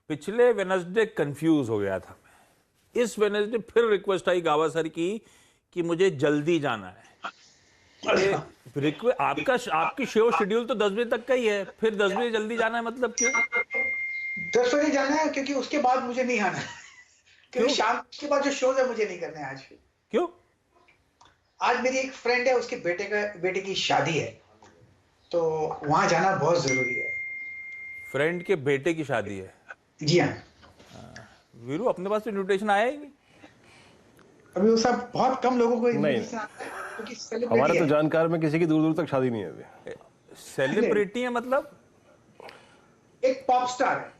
पिछले Wednesday confuse हो गया था मैं। इस वेडनेसडे फिर रिक्वेस्ट आई गावा सर की कि मुझे जल्दी जाना है। आपकी शो शेड्यूल तो 10 बजे तक का ही है, फिर 10 बजे जल्दी जाना है, मतलब क्यों? 10 बजे जाना है क्योंकि उसके बाद मुझे नहीं आना है। क्योंकि शाम के बाद जो शोज है मुझे नहीं करने आज। क्यों? आज मेरी एक फ्रेंड है, उसके बेटे की शादी है, तो वहां जाना बहुत जरूरी है। फ्रेंड के बेटे की शादी है? जी हाँ। वीरू, अपने पास तो इन्विटेशन आया ही नहीं। अभी वो सब बहुत कम लोगों को नहीं, इन्विटेशन आता है क्योंकि हमारे सेलिब्रिटी तो है। जानकार में किसी की दूर दूर तक शादी नहीं है अभी। सेलिब्रिटी है मतलब? एक पॉप स्टार है,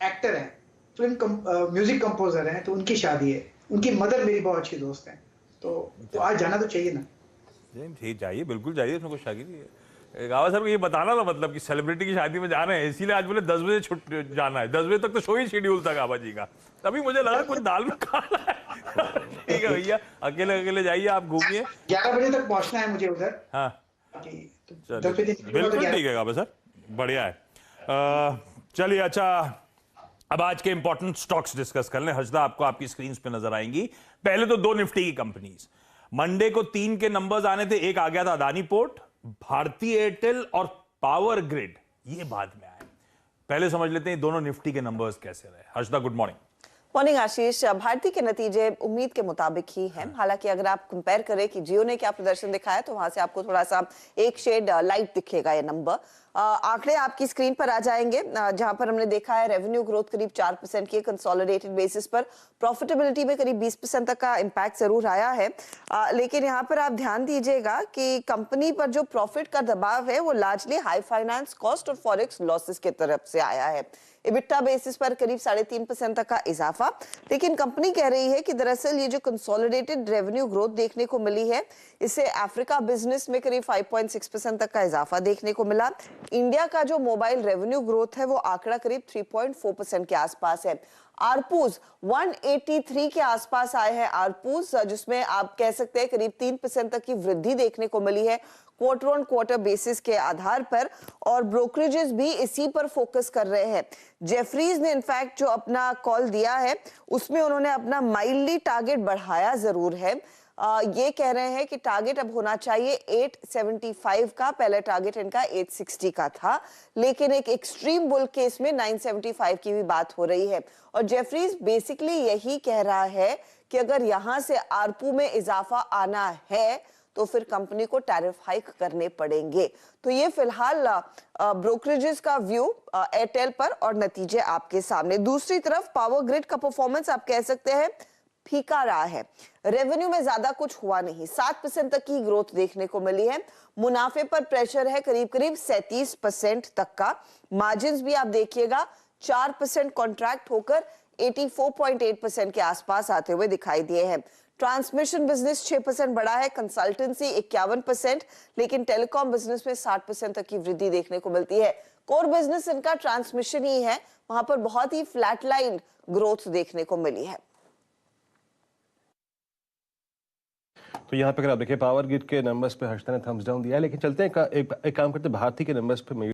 एक्टर है, म्यूजिक कंपोजर है, तो उनकी शादी है। उनकी मदर मेरी बहुत अच्छी दोस्त है, तो आज जाना तो चाहिए ना। ठीक, जाइए, बिल्कुल जाइए, उसमें कुछ शादी नहीं है। गावा सर को ये बताना ना, मतलब कि सेलिब्रिटी की शादी में जा रहे हैं, इसीलिए आज बोले 10 बजे छुट जाना है। 10 बजे तक तो शो ही शेड्यूल था गावा जी का, तभी मुझे लगा कुछ दाल में काला है। ठीक है भैया, अकेले अकेले जाइए, आप घूमिए। 11 बजे तक पहुंचना है मुझे उधर। हाँ, तो 10 बजे बिल्कुल ठीक है गावा सर, बढ़िया है। चलिए, अच्छा, अब आज के इंपॉर्टेंट स्टॉक्स डिस्कस कर लें। हर्षदा, आपको आपकी स्क्रीन पे नजर आएंगी। पहले तो दो निफ्टी की कंपनीज, मंडे को 3 के नंबर्स आने थे। एक आ गया था अदानी पोर्ट, भारती एयरटेल और पावर ग्रिड, ये बाद में आए। पहले समझ लेते हैं दोनों निफ्टी के नंबर्स कैसे रहे। Harshada, good morning. मॉर्निंग आशीष। भारती के नतीजे उम्मीद के मुताबिक ही हैं। हालांकि अगर आप कंपेयर करें कि जियो ने क्या प्रदर्शन दिखाया, तो वहां से आपको थोड़ा सा एक शेड लाइट दिखेगा ये नंबर। आंकड़े आपकी स्क्रीन पर आ जाएंगे, जहां पर हमने देखा है रेवेन्यू ग्रोथ करीब 4% की कंसोलिडेटेड बेसिस पर, प्रॉफिटेबिलिटी में करीब 20% तक का इंपैक्ट जरूर आया है। लेकिन यहां पर आप ध्यान दीजिएगा कि कंपनी पर जो प्रॉफिट का दबाव है वो लार्जली हाई फाइनेंस कॉस्ट और फॉरेक्स लॉसेस की तरफ से आया है। इबिटा बेसिस पर करीब 3.5% तक का इजाफा। लेकिन कंपनी कह रही है कि दरअसल ये जो कंसोलिडेटेड रेवेन्यू ग्रोथ देखने को मिली है, इससे अफ्रीका बिजनेस में करीब 5.6% तक का इजाफा देखने को मिला। इंडिया का जो मोबाइल रेवेन्यू ग्रोथ है वो आंकड़ा करीब 3.4% के आसपास है। आरपूज 183 के आसपास आए हैं आरपूज, जिसमें आप कह सकते हैं करीब 3% तक की वृद्धि देखने को मिली है क्वार्टर ऑन क्वार्टर बेसिस के आधार पर, और ब्रोकरेजेस भी इसी पर फोकस कर रहे हैं। जेफरीज ने इनफैक्ट जो अपना कॉल दिया है उसमें उन्होंने अपना माइल्डली टारगेट बढ़ाया जरूर है। ये कह रहे हैं कि टारगेट अब होना चाहिए 875 का, पहले टारगेट इनका 860 का था, लेकिन एक एक्सट्रीम बुल केस में 975 की भी बात हो रही है। और जेफरीज बेसिकली यही कह रहा है कि अगर यहां से आरपू में इजाफा आना है तो फिर कंपनी को टैरिफ हाइक करने पड़ेंगे। तो ये फिलहाल ब्रोकरेजेस का व्यू एयरटेल पर, और नतीजे आपके सामने। दूसरी तरफ पावर ग्रिड का परफॉर्मेंस आप कह सकते हैं फीका रहा है। रेवेन्यू में ज्यादा कुछ हुआ नहीं, 7% तक की ग्रोथ देखने को मिली है। मुनाफे पर प्रेशर है करीब करीब 37% तक का। मार्जिन्स भी आप देखिएगा 4% कॉन्ट्रैक्ट होकर 84.8% के आसपास आते हुए दिखाई दिए हैं। ट्रांसमिशन बिजनेस 6% बढ़ा है, कंसल्टेंसी 51%, लेकिन टेलीकॉम बिजनेस में 60% तक की वृद्धि देखने को मिलती है। कोर बिजनेस इनका ट्रांसमिशन ही है, वहां पर बहुत ही फ्लैट लाइन ग्रोथ देखने को मिली है। तो यहाँ पे अगर आप देखिए पावर ग्रिड के नंबर्स पे हर्षदा ने थम्स डाउन दिया है, लेकिन चलते हैं एक काम करते हैं भारती के नंबर्स पे।